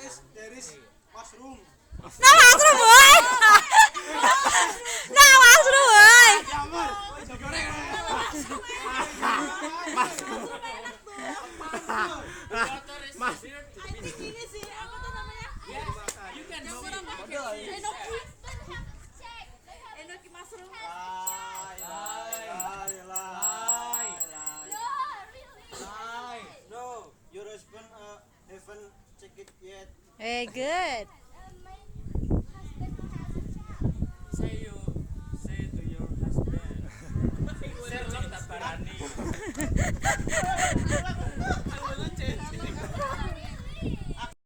is there is mushroom. Nah mushroom boy. Nah mushroom boy. Jamur. Digoreng. Mas. I think ini sih apa tuh namanya? You can Enoki mushroom. No, your husband haven't checked it yet. Very good. Say to your husband. Sir, tak barani.